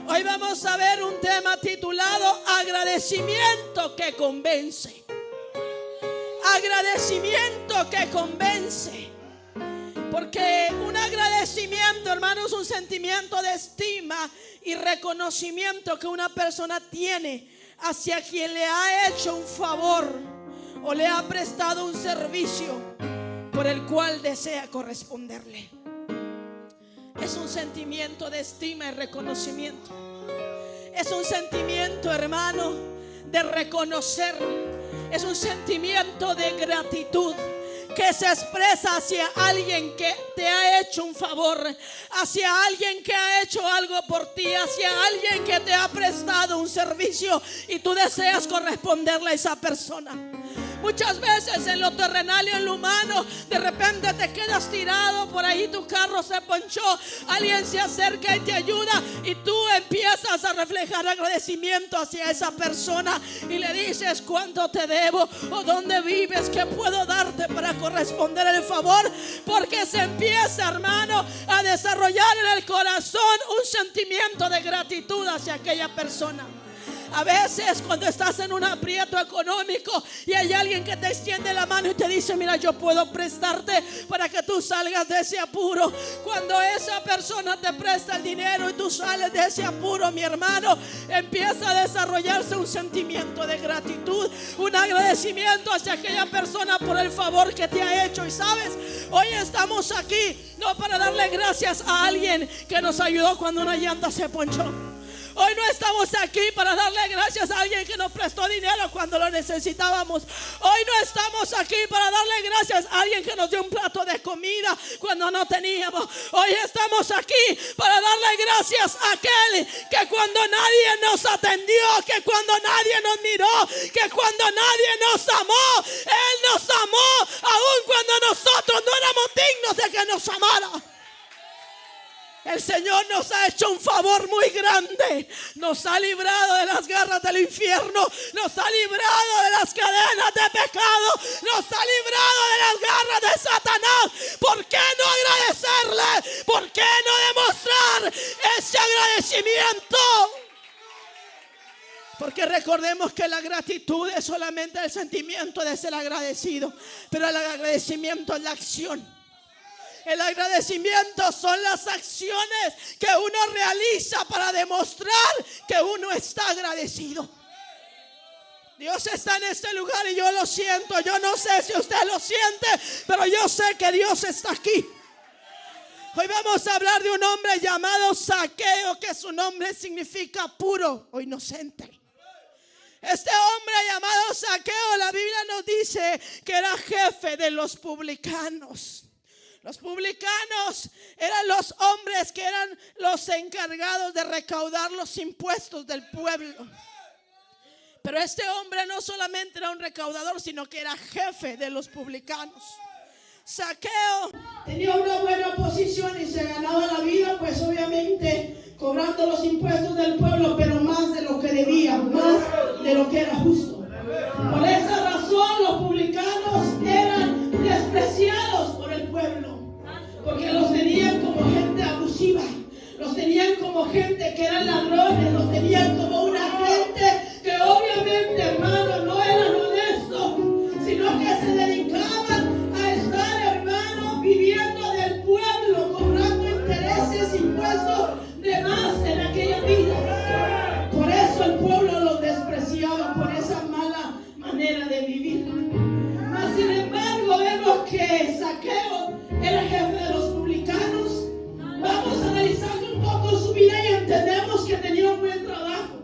Hoy vamos a ver un tema titulado agradecimiento que convence. Agradecimiento que convence. Porque un agradecimiento, hermano, es un sentimiento de estima y reconocimiento que una persona tiene hacia quien le ha hecho un favor o le ha prestado un servicio por el cual desea corresponderle. Es un sentimiento de estima y reconocimiento. Es un sentimiento, hermano, de reconocer. Es un sentimiento de gratitud que se expresa hacia alguien que te ha hecho un favor, hacia alguien que ha hecho algo por ti, hacia alguien que te ha prestado un servicio y tú deseas corresponderle a esa persona. Muchas veces en lo terrenal y en lo humano, de repente te quedas tirado por ahí, tu carro se ponchó, alguien se acerca y te ayuda y tú empiezas a reflejar agradecimiento hacia esa persona y le dices cuánto te debo o dónde vives, qué puedo darte para corresponder el favor, porque se empieza, hermano, a desarrollar en el corazón un sentimiento de gratitud hacia aquella persona. A veces cuando estás en un aprieto económico y hay alguien que te extiende la mano y te dice: mira, yo puedo prestarte para que tú salgas de ese apuro. Cuando esa persona te presta el dinero y tú sales de ese apuro, mi hermano, empieza a desarrollarse un sentimiento de gratitud, un agradecimiento hacia aquella persona por el favor que te ha hecho. Y sabes, hoy estamos aquí no para darle gracias a alguien que nos ayudó cuando una llanta se ponchó. Hoy no estamos aquí para darle gracias a alguien que nos prestó dinero cuando lo necesitábamos. Hoy no estamos aquí para darle gracias a alguien que nos dio un plato de comida cuando no teníamos. Hoy estamos aquí para darle gracias a aquel que cuando nadie nos atendió, que cuando nadie nos miró, que cuando nadie nos amó, Él nos amó aun cuando nosotros no éramos dignos de que nos amara. El Señor nos ha hecho un favor muy grande. Nos ha librado de las garras del infierno. Nos ha librado de las cadenas de pecado. Nos ha librado de las garras de Satanás. ¿Por qué no agradecerle? ¿Por qué no demostrar ese agradecimiento? Porque recordemos que la gratitud es solamente el sentimiento de ser agradecido, pero el agradecimiento es la acción. El agradecimiento son las acciones que uno realiza para demostrar que uno está agradecido. Dios está en este lugar y yo lo siento. Yo no sé si usted lo siente, pero yo sé que Dios está aquí. Hoy vamos a hablar de un hombre llamado Zaqueo, que su nombre significa puro o inocente. Este hombre llamado Zaqueo, la Biblia nos dice que era jefe de los publicanos. Los publicanos eran los hombres que eran los encargados de recaudar los impuestos del pueblo. Pero este hombre no solamente era un recaudador, sino que era jefe de los publicanos. Zaqueo tenía una buena posición y se ganaba la vida, pues obviamente cobrando los impuestos del pueblo, pero más de lo que debía, más de lo que era justo. Por esa razón los publicanos eran despreciados por el pueblo, porque los tenían como gente abusiva, los tenían como gente que eran ladrones, los tenían como una gente que obviamente, hermano, no eran honestos, sino que se dedicaban a estar, hermano, viviendo del pueblo, cobrando intereses, impuestos de más en aquella vida. Por eso el pueblo los despreciaba, por esa mala manera de vivir. Mas sin embargo vemos que Zaqueo era jefe de los publicanos. Vamos analizando un poco su vida y entendemos que tenía un buen trabajo,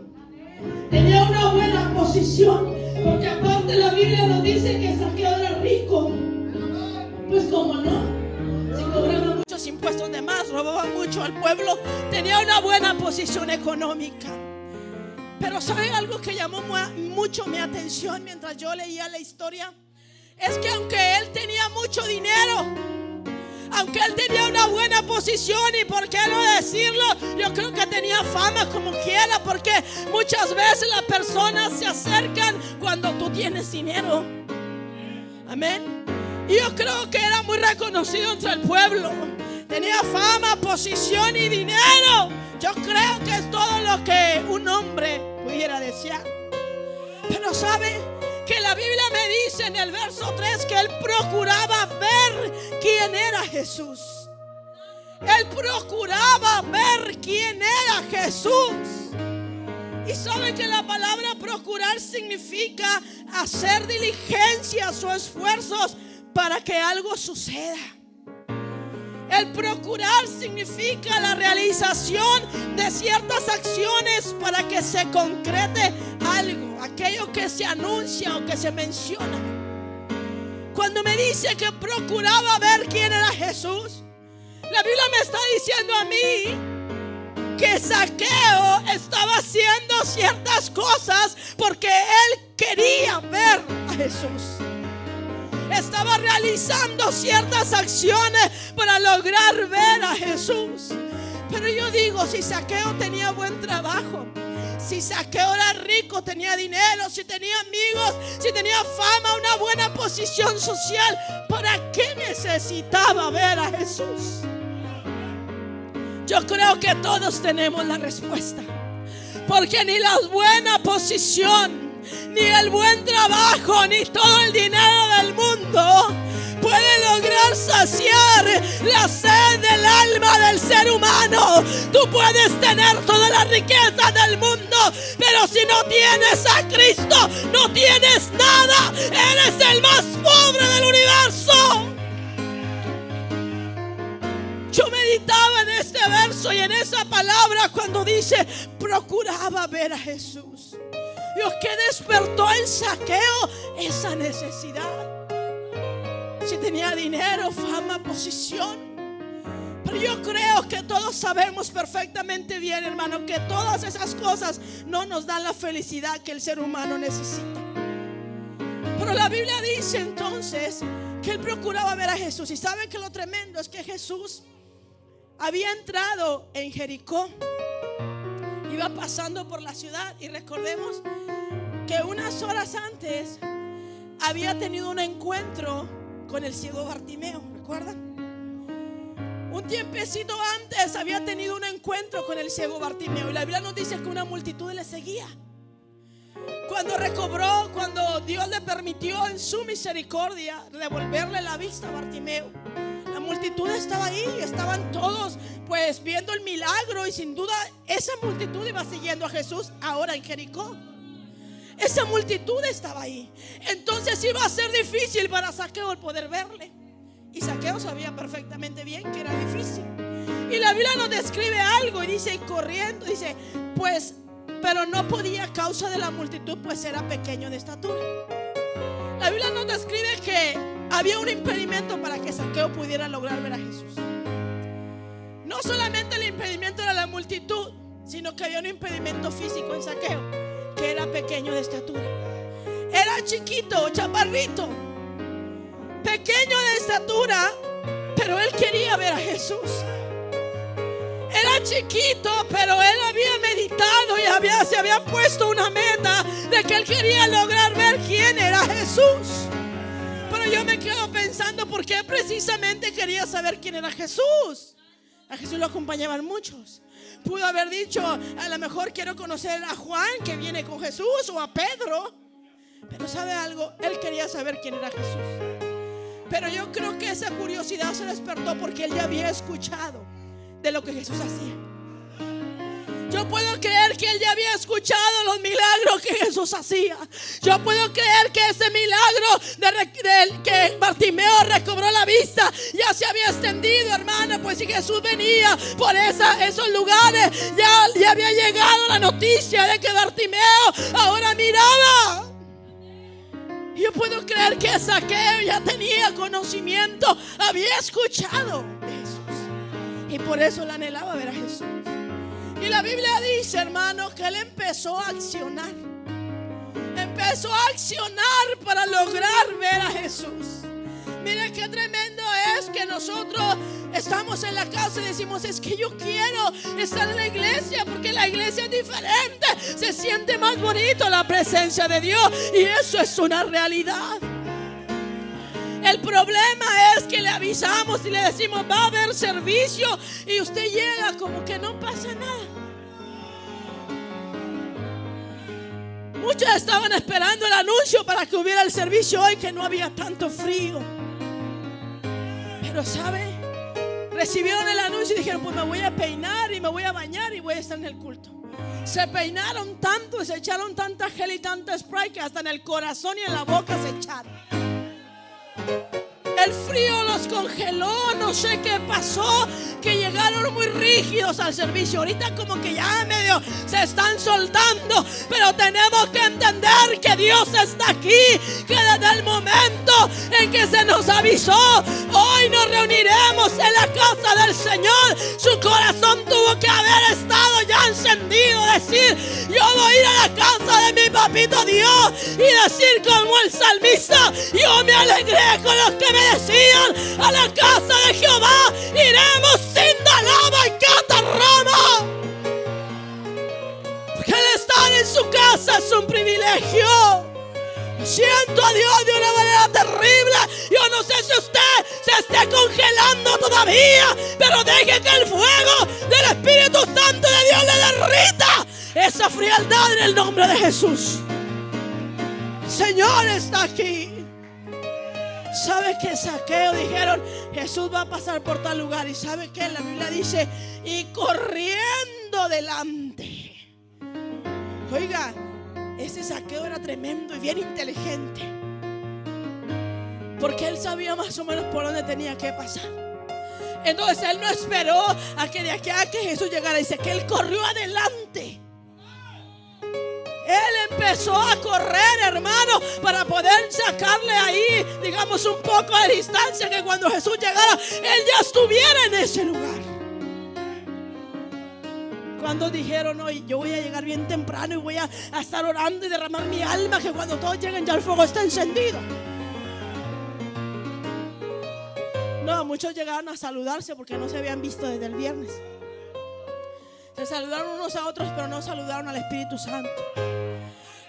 tenía una buena posición, porque aparte la Biblia nos dice que Zaqueo era rico. Pues cómo no, si cobraba muchos impuestos de más, robaba mucho al pueblo, tenía una buena posición económica. Pero ¿sabe algo que llamó mucho mi atención mientras yo leía la historia? Es que aunque él tenía mucho dinero, aunque él tenía una buena posición, y por qué no decirlo, yo creo que tenía fama como quiera, porque muchas veces las personas se acercan cuando tú tienes dinero. Amén. Y yo creo que era muy reconocido entre el pueblo. Tenía fama, posición y dinero. Yo creo que es todo lo lo que un hombre pudiera desear. Pero sabe que la Biblia me dice en el verso 3 que él procuraba ver quién era Jesús. Él procuraba ver quién era Jesús. Y sabe que la palabra procurar significa hacer diligencias o esfuerzos para que algo suceda. El procurar significa la realización de ciertas acciones para que se concrete algo, aquello que se anuncia o que se menciona. Cuando me dice que procuraba ver quién era Jesús, la Biblia me está diciendo a mí que Zaqueo estaba haciendo ciertas cosas porque él quería ver a Jesús. Estaba realizando ciertas acciones para lograr ver a Jesús. Pero yo digo, si Zaqueo tenía buen trabajo, si Zaqueo era rico, tenía dinero, si tenía amigos, si tenía fama, una buena posición social, ¿para qué necesitaba ver a Jesús? Yo creo que todos tenemos la respuesta. Porque ni la buena posición, ni el buen trabajo, ni todo el dinero del mundo puede lograr saciar la sed del alma del ser humano. Tú puedes tener toda la riqueza del mundo, pero si no tienes a Cristo, no tienes nada. Eres el más pobre del universo. Yo meditaba en este verso y en esa palabra cuando dice procuraba ver a Jesús. Dios, ¿qué despertó en Zaqueo esa necesidad? Si tenía dinero, fama, posición. Pero yo creo que todos sabemos perfectamente bien, hermano, que todas esas cosas no nos dan la felicidad que el ser humano necesita. Pero la Biblia dice entonces que él procuraba ver a Jesús. Y saben que lo tremendo es que Jesús había entrado en Jericó, iba pasando por la ciudad, y recordemos que unas horas antes había tenido un encuentro con el ciego Bartimeo. ¿Recuerdan? Un tiempecito antes había tenido un encuentro con el ciego Bartimeo, y la Biblia nos dice que una multitud le seguía. Cuando Dios le permitió en su misericordia devolverle la vista a Bartimeo, la multitud estaba ahí, estaban todos pues viendo el milagro, y sin duda esa multitud iba siguiendo a Jesús ahora en Jericó. Esa multitud estaba ahí. Entonces iba a ser difícil para Zaqueo el poder verle, y Zaqueo sabía perfectamente bien que era difícil. Y la Biblia nos describe algo y dice, y corriendo, dice, pues, pero no podía a causa de la multitud, pues era pequeño de estatura. La Biblia nos describe que había un impedimento para que Zaqueo pudiera lograr ver a Jesús. No solamente el impedimento era la multitud, sino que había un impedimento físico en Zaqueo, que era pequeño de estatura. Era chiquito, chaparrito, pequeño de estatura, pero él quería ver a Jesús. Era chiquito, pero él había meditado y se había puesto una meta de que él quería lograr ver quién era Jesús. Pero yo me quedo pensando, ¿por qué precisamente quería saber quién era Jesús? A Jesús lo acompañaban muchos. Pudo haber dicho, a lo mejor quiero conocer a Juan que viene con Jesús, o a Pedro. Pero ¿sabe algo? Él quería saber quién era Jesús. Pero yo creo que esa curiosidad se despertó porque él ya había escuchado de lo que Jesús hacía. Yo puedo creer que él ya había escuchado los milagros que Jesús hacía. Yo puedo creer que ese milagro que Bartimeo recobró la vista ya se había extendido, hermana. Pues si Jesús venía por esos lugares, ya había llegado la noticia de que Bartimeo ahora miraba. Yo puedo creer que Zaqueo ya tenía conocimiento, había escuchado de Jesús, y por eso le anhelaba ver a Jesús. Y la Biblia dice, hermano, que él empezó a accionar. Empezó a accionar para lograr ver a Jesús. Mire qué tremendo es que nosotros estamos en la casa y decimos, es que yo quiero estar en la iglesia porque la iglesia es diferente. Se siente más bonito la presencia de Dios, y eso es una realidad. El problema es que le avisamos y le decimos, va a haber servicio, y usted llega como que no pasa nada. Muchos estaban esperando el anuncio para que hubiera el servicio hoy, que no había tanto frío. Pero ¿sabe? Recibieron el anuncio y dijeron: pues me voy a peinar y me voy a bañar y voy a estar en el culto. Se peinaron tanto, se echaron tanta gel y tanta spray que hasta en el corazón y en la boca se echaron. El frío los congeló, no sé qué pasó, que llegaron muy rígidos al servicio. Ahorita como que ya medio se están soltando, pero tenemos que entender que Dios está aquí, que desde el momento en que se nos avisó, hoy nos reuniremos en la casa del Señor, su corazón tuvo que haber estado ya encendido, decir: yo voy a ir a la casa de mi papito Dios, y decir como el salmista: yo me alegré con los que me decían, a la casa de Jehová iremos sin dalama y catarrama. Porque el estar en su casa es un privilegio. Siento a Dios de una manera terrible. Yo no sé si usted se esté congelando todavía, pero deje que el fuego del Espíritu Santo de Dios le derrita esa frialdad en el nombre de Jesús. El Señor está aquí. ¿Sabe qué? Zaqueo, dijeron: Jesús va a pasar por tal lugar. Y ¿sabe qué? La Biblia dice: y corriendo delante. Oiga, ese Zaqueo era tremendo y bien inteligente, porque él sabía más o menos por dónde tenía que pasar. Entonces él no esperó a que de aquí a que Jesús llegara. Dice que él corrió adelante. Él empezó a correr, hermano, para poder sacarle ahí, digamos, un poco de distancia, que cuando Jesús llegara, él ya estuviera en ese lugar. Cuando dijeron: hoy yo voy a llegar bien temprano y voy a estar orando y derramar mi alma, que cuando todos lleguen ya el fuego está encendido. No, muchos llegaron a saludarse porque no se habían visto desde el viernes. Se saludaron unos a otros, pero no saludaron al Espíritu Santo.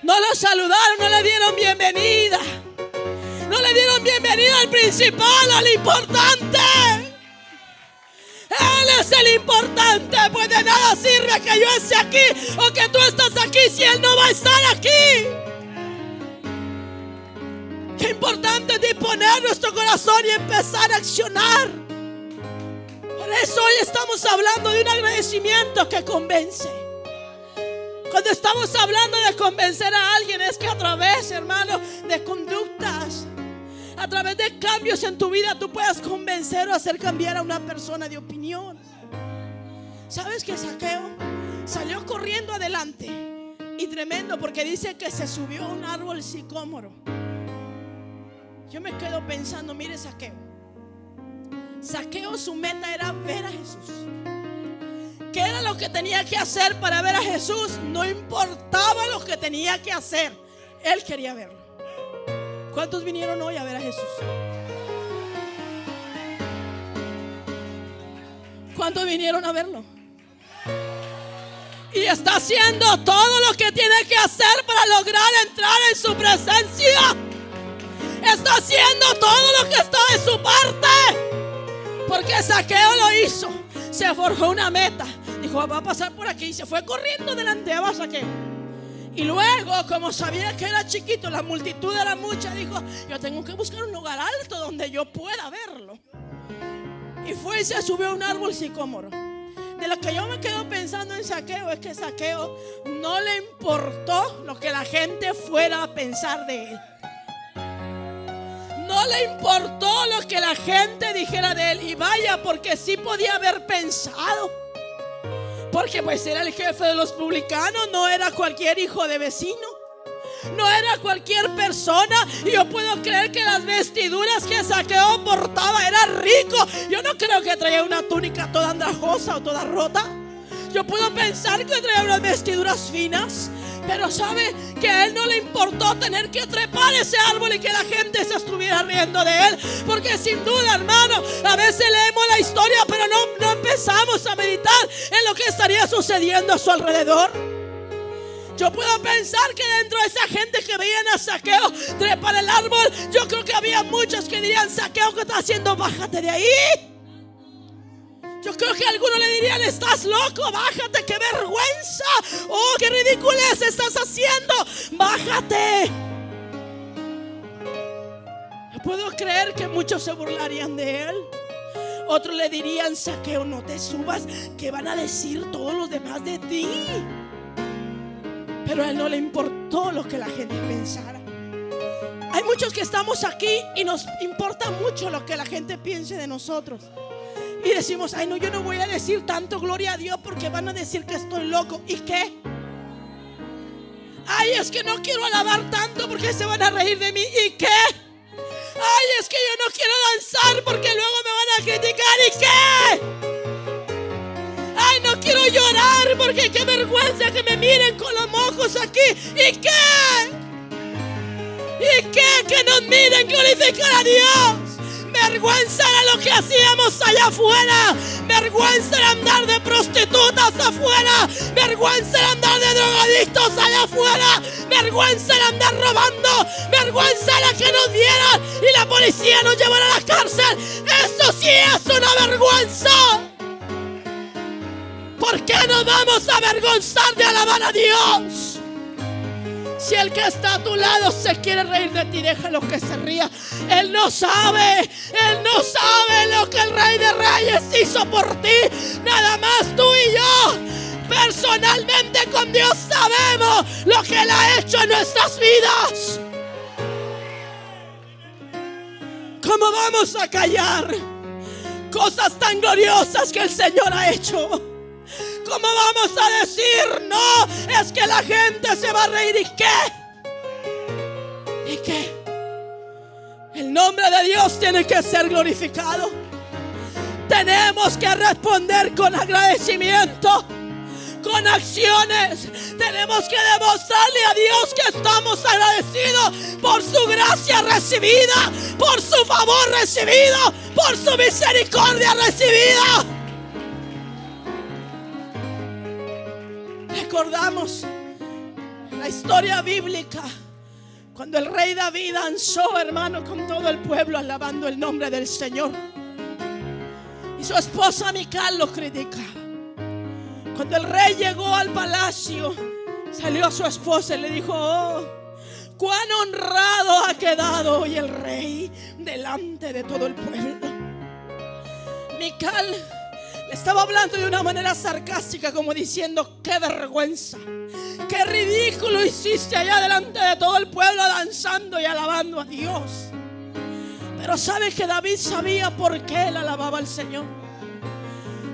No lo saludaron, no le dieron bienvenida. No le dieron bienvenida al principal, al importante. Él es el importante. Pues de nada sirve que yo esté aquí o que tú estás aquí si Él no va a estar aquí. Qué importante es disponer nuestro corazón y empezar a accionar. Por eso hoy estamos hablando de un agradecimiento que convence. Cuando estamos hablando de convencer a alguien, es que a través, hermano, de conductas, a través de cambios en tu vida, tú puedas convencer o hacer cambiar a una persona de opinión. ¿Sabes qué? Zaqueo salió corriendo adelante, y tremendo, porque dice que se subió a un árbol sicómoro. Yo me quedo pensando: mire, Zaqueo, su meta era ver a Jesús. ¿Qué era lo que tenía que hacer para ver a Jesús? No importaba lo que tenía que hacer, él quería verlo. ¿Cuántos vinieron hoy a ver a Jesús? ¿Cuántos vinieron a verlo? Y está haciendo todo lo que tiene que hacer para lograr entrar en su presencia. Está haciendo todo lo que está de su parte, porque Zaqueo lo hizo. Se forjó una meta. Dijo: va a pasar por aquí. Y se fue corriendo delante de Zaqueo. Y luego, como sabía que era chiquito, la multitud era mucha, dijo: yo tengo que buscar un lugar alto donde yo pueda verlo. Y fue y se subió a un árbol sicómoro. De lo que yo me quedo pensando en Zaqueo es que Zaqueo no le importó lo que la gente fuera a pensar de él. No le importó lo que la gente dijera de él. Y vaya, porque sí podía haber pensado, porque pues era el jefe de los publicanos. No era cualquier hijo de vecino, no era cualquier persona. Y yo puedo creer que las vestiduras que Zaqueo portaba era rico. Yo no creo que traía una túnica toda andrajosa o toda rota. Yo puedo pensar que traía unas vestiduras finas. Pero sabe que a él no le importó tener que trepar ese árbol y que la gente se estuviera riendo de él. Porque sin duda, hermano, a veces leemos la historia, pero no empezamos a meditar en lo que estaría sucediendo a su alrededor. Yo puedo pensar que dentro de esa gente que veían a Zaqueo trepar el árbol, yo creo que había muchos que dirían: Zaqueo, ¿qué estás haciendo? Bájate de ahí. Yo creo que algunos le dirían: estás loco, bájate, qué vergüenza. Oh, qué ridículo ridiculez estás haciendo? Bájate. No puedo creer que muchos se burlarían de él. Otros le dirían: Zaqueo, no te subas, ¿qué van a decir todos los demás de ti? Pero a él no le importó lo que la gente pensara. Hay muchos que estamos aquí y nos importa mucho lo que la gente piense de nosotros. Y decimos: ay, no, yo no voy a decir tanto gloria a Dios porque van a decir que estoy loco. ¿Y qué? Ay, es que no quiero alabar tanto porque se van a reír de mí. ¿Y qué? Ay, es que yo no quiero danzar porque luego me van a criticar. ¿Y qué? Ay, no quiero llorar porque qué vergüenza que me miren con los mojos aquí. ¿Y qué? ¿Y qué? Que nos miren glorificar a Dios. Vergüenza era lo que hacíamos allá afuera. Vergüenza era andar de prostitutas afuera. Vergüenza era andar de drogadictos allá afuera. Vergüenza era andar robando. Vergüenza era que nos dieran y la policía nos llevara a la cárcel. Eso sí es una vergüenza. ¿Por qué nos vamos a avergonzar de alabar a Dios? Si el que está a tu lado se quiere reír de ti, déjalo que se ría. Él no sabe lo que el Rey de Reyes hizo por ti. Nada más tú y yo, personalmente con Dios, sabemos lo que Él ha hecho en nuestras vidas. ¿Cómo vamos a callar cosas tan gloriosas que el Señor ha hecho? ¿Cómo vamos a decir no? Es que la gente se va a reír. ¿Y qué? ¿Y qué? El nombre de Dios tiene que ser glorificado. Tenemos que responder con agradecimiento, con acciones. Tenemos que demostrarle a Dios que estamos agradecidos por su gracia recibida, por su favor recibido, por su misericordia recibida. Recordamos la historia bíblica cuando el rey David danzó, hermano, con todo el pueblo alabando el nombre del Señor. Y su esposa Mical lo criticaba. Cuando el rey llegó al palacio, salió a su esposa y le dijo: oh, cuán honrado ha quedado hoy el rey delante de todo el pueblo. Mical le estaba hablando de una manera sarcástica, como diciendo: qué vergüenza, qué ridículo hiciste allá delante de todo el pueblo danzando y alabando a Dios. Pero ¿sabes que David sabía por qué él alababa al Señor?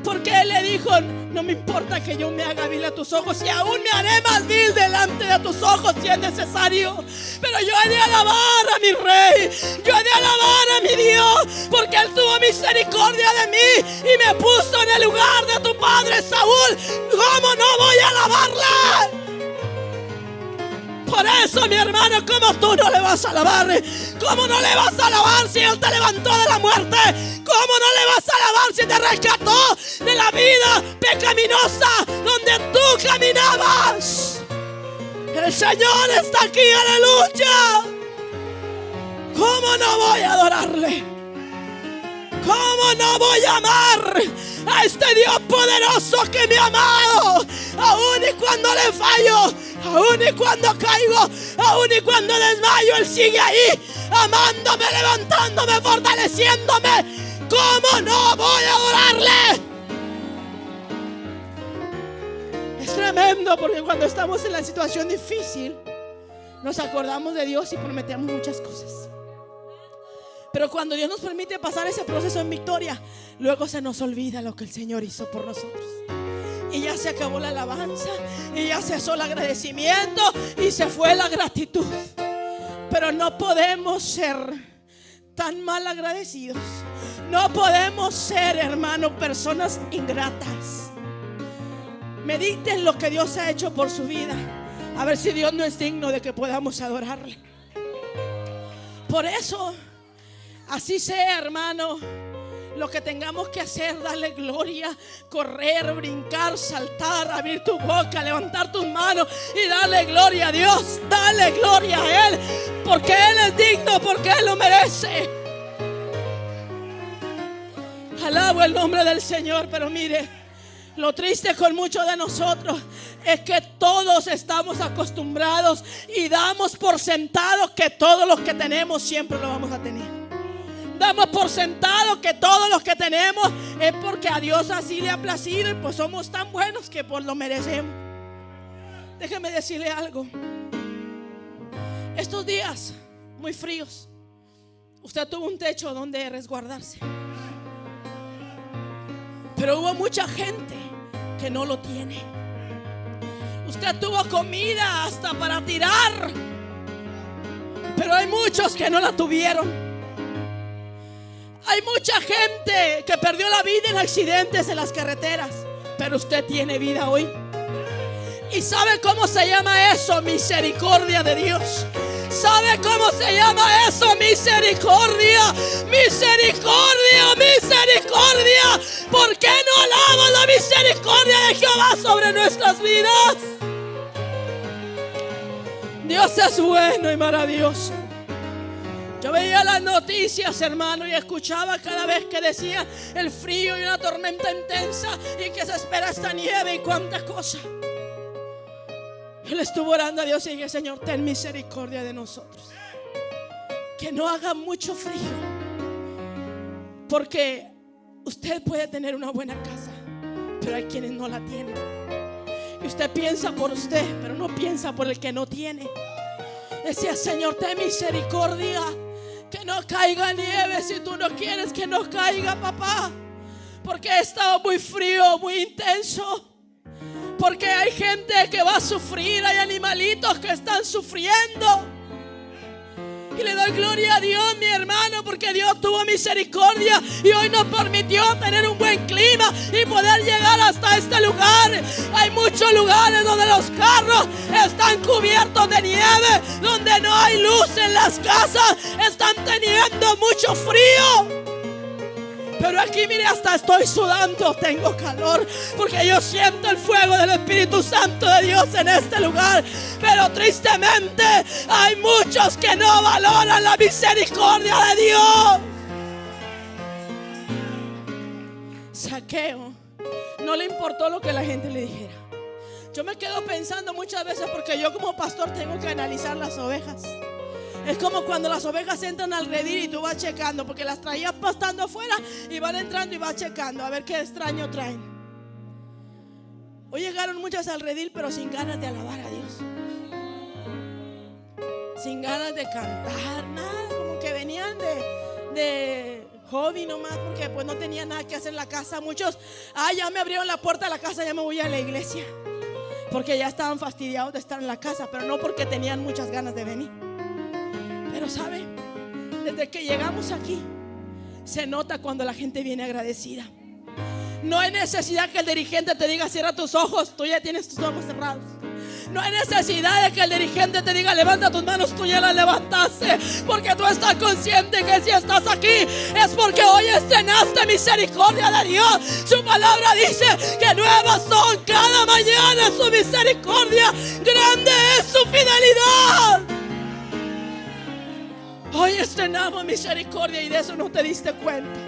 Porque él le dijo: no me importa que yo me haga vil a tus ojos, y aún me haré más vil delante de tus ojos si es necesario. Pero yo he de alabar a mi rey, yo he de alabar a mi Dios, porque él tuvo misericordia de mí y me puso en el lugar de tu padre Saúl. ¿Cómo no voy a alabarla? Por eso, mi hermano, ¿cómo tú no le vas a alabar? ¿Cómo no le vas a alabar si Él te levantó de la muerte? ¿Cómo no le vas a alabar si te rescató de la vida pecaminosa donde tú caminabas? El Señor está aquí, aleluya. ¿Cómo no voy a adorarle? ¿Cómo no voy a amar a este Dios poderoso que me ha amado? Aún y cuando le fallo, aún y cuando caigo, aún y cuando desmayo, Él sigue ahí, amándome, levantándome, fortaleciéndome. ¿Cómo no voy a adorarle? Es tremendo, porque cuando estamos en la situación difícil nos acordamos de Dios y prometemos muchas cosas. Pero cuando Dios nos permite pasar ese proceso en victoria, luego se nos olvida lo que el Señor hizo por nosotros. Y ya se acabó la alabanza, y ya cesó el agradecimiento, y se fue la gratitud. Pero no podemos ser tan mal agradecidos. No podemos ser, hermano, personas ingratas. Mediten lo que Dios ha hecho por su vida, a ver si Dios no es digno de que podamos adorarle. Por eso, así sea, hermano, lo que tengamos que hacer, darle gloria, correr, brincar, saltar, abrir tu boca, levantar tus manos y darle gloria a Dios. Dale gloria a Él, porque Él es digno, porque Él lo merece. Alabo el nombre del Señor. Pero mire, Lo triste con muchos de nosotros es que todos estamos acostumbrados y damos por sentado que todos los que tenemos siempre lo vamos a tener. Damos por sentado que todos los que tenemos es porque a Dios así le ha placido y pues somos tan buenos que pues lo merecemos. Déjeme decirle algo. Estos días muy fríos, usted tuvo un techo donde resguardarse, pero hubo mucha gente que no lo tiene. Usted tuvo comida hasta para tirar, pero hay muchos que no la tuvieron. Hay mucha gente que perdió la vida en accidentes en las carreteras, pero usted tiene vida hoy. ¿Y sabe cómo se llama eso? Misericordia de Dios. ¿Sabe cómo se llama eso? Misericordia, misericordia, misericordia. ¿Por qué no alabamos la misericordia de Jehová sobre nuestras vidas? Dios es bueno y maravilloso. Yo veía las noticias, hermano, y escuchaba cada vez que decían el frío y una tormenta intensa y que se espera esta nieve y cuántas cosas. Él estuvo orando a Dios y dije: Señor, ten misericordia de nosotros, que no haga mucho frío, porque usted puede tener una buena casa, pero hay quienes no la tienen. Y usted piensa por usted, pero no piensa por el que no tiene. Decía: Señor, ten misericordia, que no caiga nieve si tú no quieres que no caiga, papá, porque ha estado muy frío, muy intenso. Porque hay gente que va a sufrir, hay animalitos que están sufriendo. Y le doy gloria a Dios, mi hermano, porque Dios tuvo misericordia y hoy nos permitió tener un buen clima y poder llegar hasta este lugar. Hay muchos lugares donde los carros están cubiertos de nieve, donde no hay luz en las casas, están teniendo mucho frío. Pero aquí, mire, hasta estoy sudando, tengo calor, porque yo siento el fuego del Espíritu Santo de Dios en este lugar. Pero tristemente hay muchos que no valoran la misericordia de Dios. Zaqueo no le importó lo que la gente le dijera. Yo me quedo pensando muchas veces, porque yo como pastor tengo que analizar las ovejas. Es como cuando las ovejas entran al redil y tú vas checando, porque las traías pastando afuera y van entrando y vas checando a ver qué extraño traen. Hoy llegaron muchas al redil, pero sin ganas de alabar a Dios, sin ganas de cantar, nada, como que venían de hobby nomás, porque pues no tenían nada que hacer en la casa. Muchos, ya me abrieron la puerta de la casa, ya me voy a la iglesia, porque ya estaban fastidiados de estar en la casa, pero no porque tenían muchas ganas de venir. Pero sabe, desde que llegamos aquí se nota cuando la gente viene agradecida. No hay necesidad que el dirigente te diga: cierra tus ojos, tú ya tienes tus ojos cerrados. No hay necesidad de que el dirigente te diga: levanta tus manos, tú ya las levantaste, porque tú estás consciente que si estás aquí es porque hoy estrenaste misericordia de Dios. Su palabra dice que nuevas son cada mañana su misericordia, grande es su fidelidad. Hoy estrenamos misericordia y de eso no te diste cuenta.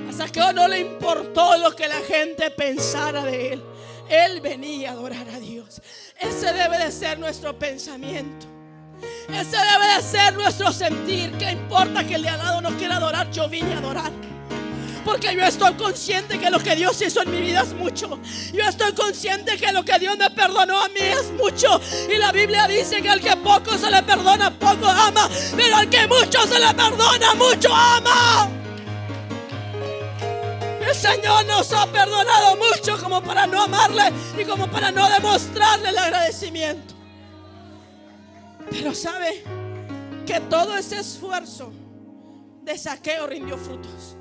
A Zaqueo no le importó lo que la gente pensara de él. Él venía a adorar a Dios. Ese debe de ser nuestro pensamiento. Ese debe de ser nuestro sentir. ¿Qué importa que el de al lado no quiera adorar? Yo vine a adorar, porque yo estoy consciente que lo que Dios hizo en mi vida es mucho. Yo estoy consciente que lo que Dios me perdonó a mí es mucho. Y la Biblia dice que al que poco se le perdona, poco ama. Pero al que mucho se le perdona, mucho ama. El Señor nos ha perdonado mucho como para no amarle y como para no demostrarle el agradecimiento. Pero sabe que todo ese esfuerzo de Zaqueo rindió frutos.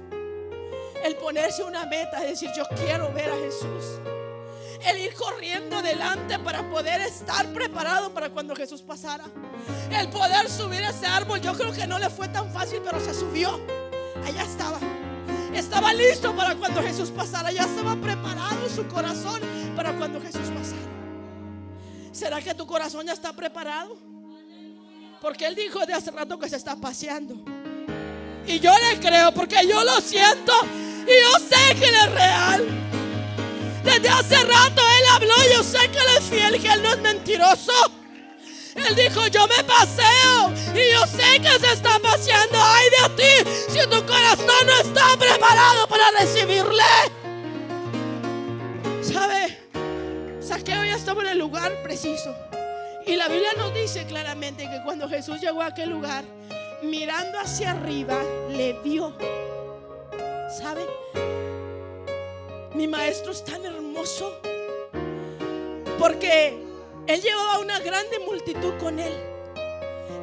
El ponerse una meta, es decir: yo quiero ver a Jesús. El ir corriendo delante para poder estar preparado para cuando Jesús pasara. El poder subir ese árbol, yo creo que no le fue tan fácil, pero se subió. Allá estaba. Estaba listo para cuando Jesús pasara. Ya estaba preparado su corazón para cuando Jesús pasara. ¿Será que tu corazón ya está preparado? Porque Él dijo de hace rato que se está paseando. Y yo le creo, porque yo lo siento y yo sé que Él es real. Desde hace rato Él habló. Yo sé que Él es fiel, que Él no es mentiroso. Él dijo: yo me paseo y yo sé que se está paseando. Ay de ti si tu corazón no está preparado para recibirle. ¿Sabe? Zaqueo ya estaba en el lugar preciso. Y la Biblia nos dice claramente que cuando Jesús llegó a aquel lugar, mirando hacia arriba, le vio. ¿Sabe? Mi maestro es tan hermoso porque Él llevaba una grande multitud con Él.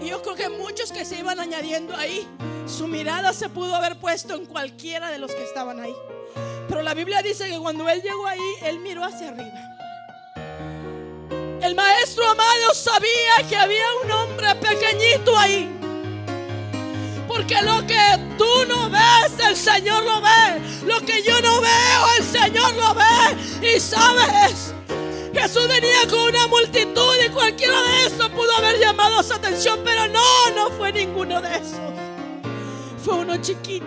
Y yo creo que muchos que se iban añadiendo ahí, su mirada se pudo haber puesto en cualquiera de los que estaban ahí. Pero la Biblia dice que cuando Él llegó ahí, Él miró hacia arriba. El maestro amado sabía que había un hombre pequeñito ahí. Porque lo que tú no ves, el Señor lo ve. Lo que yo no veo, el Señor lo ve. Y sabes, Jesús venía con una multitud y cualquiera de esos pudo haber llamado su atención. Pero no fue ninguno de esos. Fue uno chiquito.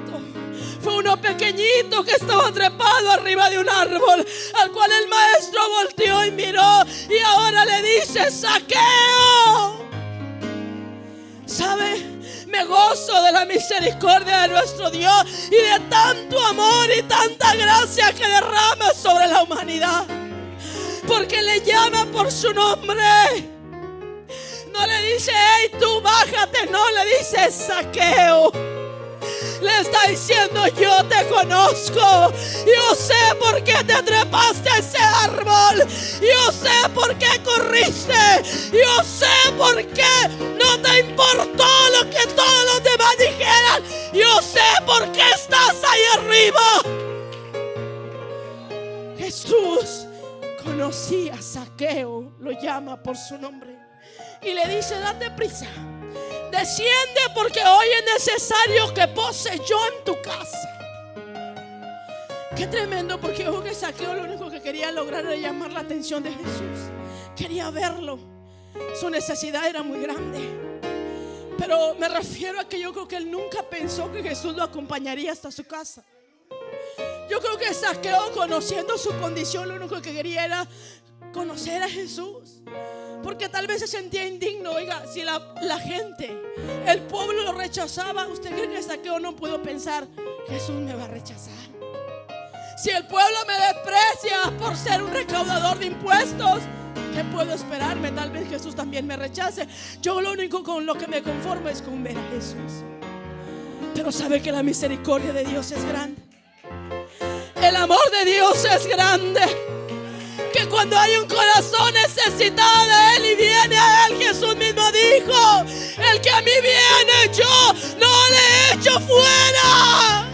Fue uno pequeñito que estaba trepado arriba de un árbol, al cual el maestro volteó y miró. Y ahora le dice: Zaqueo. ¿Sabe? Me gozo de la misericordia de nuestro Dios y de tanto amor y tanta gracia que derrama sobre la humanidad. Porque le llama por su nombre. No le dice: hey, tú bájate. No, le dice: Zaqueo. Le está diciendo: yo te conozco. Yo sé por qué te trepaste a ese árbol. Yo sé por qué corriste. Yo sé por qué no te importó lo que todos los demás dijeran. Yo sé por qué estás ahí arriba. Jesús conocía a Zaqueo, lo llama por su nombre y le dice: date prisa, desciende, porque hoy es necesario que pose yo en tu casa. Qué tremendo, porque yo creo que Zaqueo lo único que quería lograr era llamar la atención de Jesús. Quería verlo. Su necesidad era muy grande. Pero me refiero a que yo creo que él nunca pensó que Jesús lo acompañaría hasta su casa. Yo creo que Zaqueo, conociendo su condición, lo único que quería era conocer a Jesús. Porque tal vez se sentía indigno. Oiga, si la gente, el pueblo lo rechazaba, ¿usted cree que Zaqueo no pudo pensar: Jesús me va a rechazar? Si el pueblo me desprecia por ser un recaudador de impuestos, ¿qué puedo esperarme? Tal vez Jesús también me rechace. Yo lo único con lo que me conformo es con ver a Jesús. Pero sabe que la misericordia de Dios es grande. El amor de Dios es grande. Que cuando hay un corazón necesitado de Él y viene a Él, Jesús mismo dijo: el que a mí viene, yo no le echo fuera.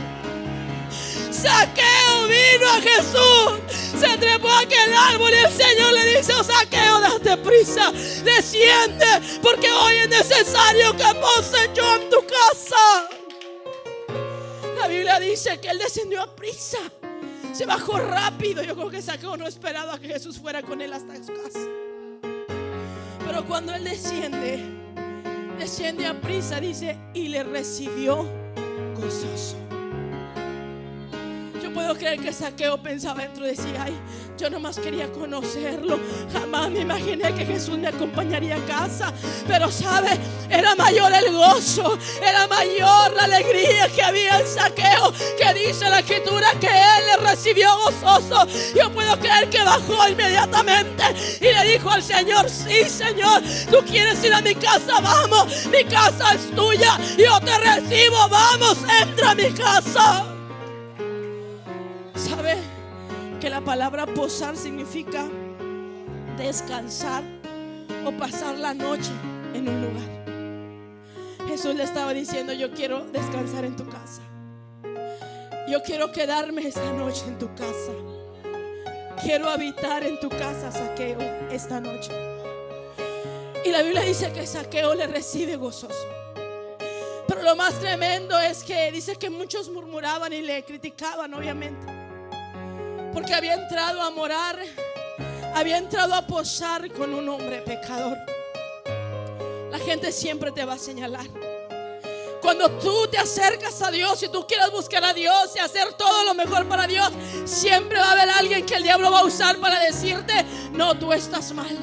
Zaqueo vino a Jesús, se trepó a aquel árbol y el Señor le dice: Zaqueo, date prisa, desciende, porque hoy es necesario que pose yo en tu casa. La Biblia dice que él descendió a prisa, se bajó rápido. Yo creo que Zaqueo no esperaba que Jesús fuera con él hasta su casa. Pero cuando él desciende a prisa, dice: y le recibió gozoso. Yo puedo creer que Zaqueo pensaba dentro de sí: ay, yo nomás quería conocerlo. Jamás me imaginé que Jesús me acompañaría a casa. Pero sabe, era mayor el gozo, era mayor la alegría que había en Zaqueo, que dice la escritura que él le recibió gozoso. Yo puedo creer que bajó inmediatamente y le dijo al Señor: sí, Señor, tú quieres ir a mi casa, vamos, mi casa es tuya, yo te recibo, vamos, entra a mi casa. ¿Sabe que la palabra posar significa descansar o pasar la noche en un lugar? Jesús le estaba diciendo: yo quiero descansar en tu casa. Yo quiero quedarme esta noche en tu casa. Quiero habitar en tu casa, Zaqueo, esta noche. Y la Biblia dice que Zaqueo le recibe gozoso. Pero lo más tremendo es que dice que muchos murmuraban y le criticaban, obviamente, porque había entrado a morar, había entrado a posar con un hombre pecador. La gente siempre te va a señalar. Cuando tú te acercas a Dios y tú quieres buscar a Dios y hacer todo lo mejor para Dios, siempre va a haber alguien que el diablo va a usar para decirte: no, tú estás mal.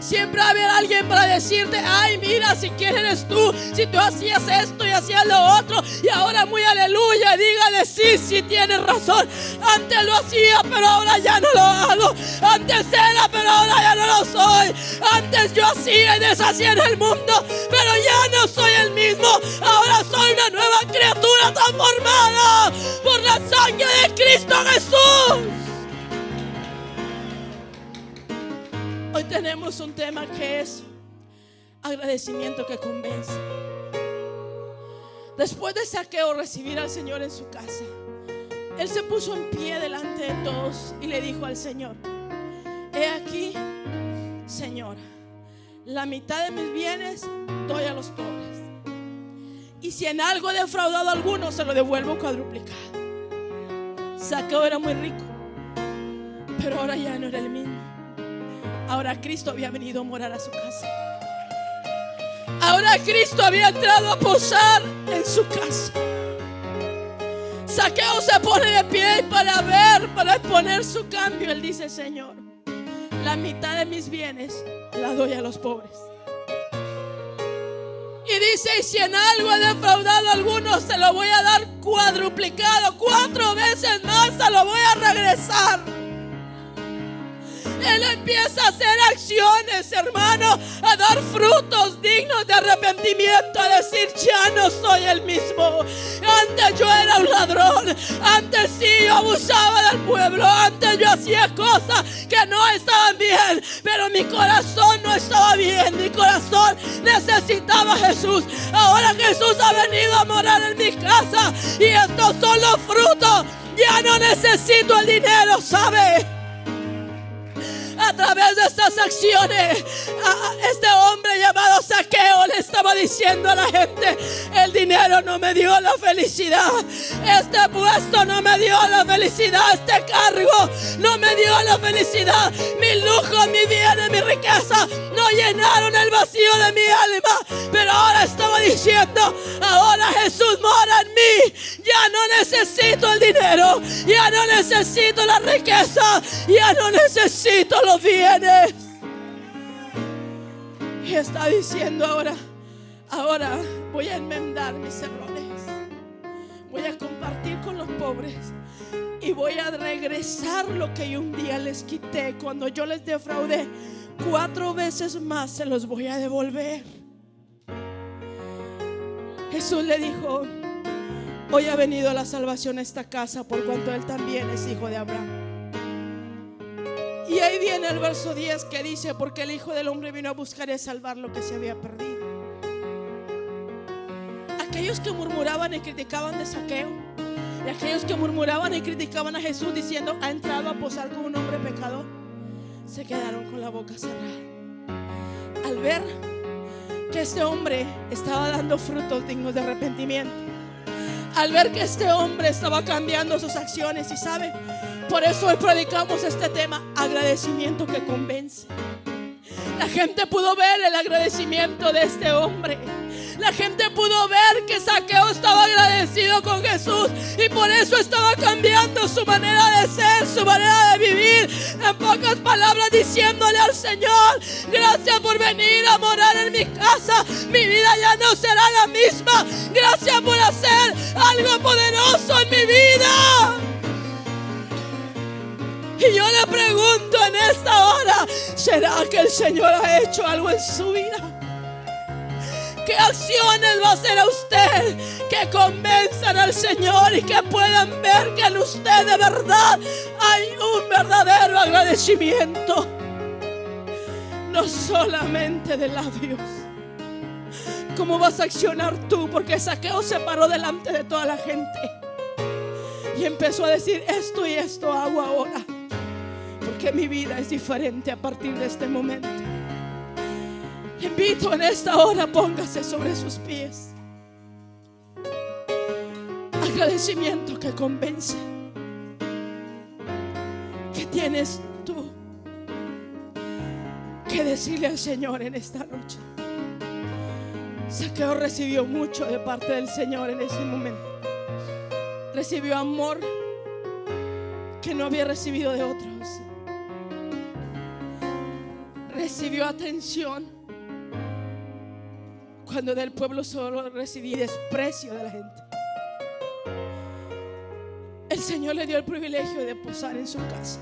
Siempre va a haber alguien para decirte: ay, mira, si quieres eres tú, si tú hacías esto y hacías lo otro, y ahora muy aleluya, dígale: sí, sí tienes razón. Antes lo hacía, pero ahora ya no lo hago. Antes era, pero ahora ya no lo soy. Antes yo hacía y deshacía en el mundo, pero ya no soy el mismo. Ahora soy una nueva criatura transformada por la sangre de Cristo Jesús. Hoy tenemos un tema que es agradecimiento que convence. Después de Zaqueo recibir al Señor en su casa, él se puso en pie delante de todos y le dijo al Señor: he aquí, Señor, la mitad de mis bienes doy a los pobres, y si en algo he defraudado a alguno, se lo devuelvo cuadruplicado. Zaqueo era muy rico, pero ahora ya no era el mismo. Ahora Cristo había venido a morar a su casa. Ahora Cristo había entrado a posar en su casa. Zaqueo se pone de pie para exponer su cambio. Él dice: Señor, la mitad de mis bienes la doy a los pobres. Y dice: y si en algo he defraudado a alguno, se lo voy a dar cuadruplicado. 4 veces más se lo voy a regresar. Él empieza a hacer acciones, hermano, a dar frutos dignos de arrepentimiento, a decir: ya no soy el mismo. Antes yo era un ladrón, antes sí yo abusaba del pueblo, antes yo hacía cosas que no estaban bien, pero mi corazón no estaba bien, mi corazón necesitaba a Jesús. Ahora Jesús ha venido a morar en mi casa y estos son los frutos. Ya no necesito el dinero, ¿sabe? A través de estas acciones, este hombre llamado Zaqueo le estaba diciendo a la gente: el dinero no me dio la felicidad, este puesto no me dio la felicidad, este cargo no me dio la felicidad, mi lujo, mi bienes, mi riqueza no llenaron el vacío de mi alma. Pero ahora estaba diciendo: ahora Jesús mora en mí, ya no necesito el dinero, ya no necesito la riqueza, ya no necesito los bienes. Y está diciendo: ahora voy a enmendar mis errores, voy a compartir con los pobres y voy a regresar lo que yo un día les quité. Cuando yo les defraudé, 4 veces más se los voy a devolver. Jesús le dijo: hoy ha venido la salvación a esta casa, por cuanto él también es hijo de Abraham. Y ahí viene el verso 10 que dice: porque el Hijo del Hombre vino a buscar y a salvar lo que se había perdido. Aquellos que murmuraban y criticaban de Zaqueo, y aquellos que murmuraban y criticaban a Jesús diciendo: ha entrado a posar con un hombre pecador, se quedaron con la boca cerrada al ver que este hombre estaba dando frutos dignos de arrepentimiento, al ver que este hombre estaba cambiando sus acciones. Y sabe, por eso hoy predicamos este tema: agradecimiento que convence. La gente pudo ver el agradecimiento de este hombre. La gente pudo ver que Zaqueo estaba agradecido con Jesús, y por eso estaba cambiando su manera de ser, su manera de vivir. En pocas palabras, diciéndole al Señor: gracias por venir a morar en mi casa, mi vida ya no será la misma. Gracias por hacer algo poderoso en mi vida. Y yo le pregunto en esta hora: ¿será que el Señor ha hecho algo en su vida? ¿Qué acciones va a hacer a usted que convenzan al Señor y que puedan ver que en usted de verdad hay un verdadero agradecimiento? No solamente de labios. ¿Cómo vas a accionar tú? Porque Zaqueo se paró delante de toda la gente y empezó a decir: esto y esto hago ahora, porque mi vida es diferente a partir de este momento. Invito en esta hora: póngase sobre sus pies. Agradecimiento que convence. ¿Qué tienes tú que decirle al Señor en esta noche? Zaqueo recibió mucho de parte del Señor en ese momento. Recibió amor que no había recibido de otros. Recibió atención cuando del pueblo solo recibía desprecio de la gente. El Señor le dio el privilegio de posar en su casa.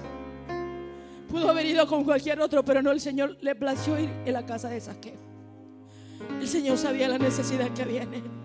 Pudo haber ido con cualquier otro, pero no, el Señor le plació ir en la casa de Zaqueo. El Señor sabía la necesidad que había en él.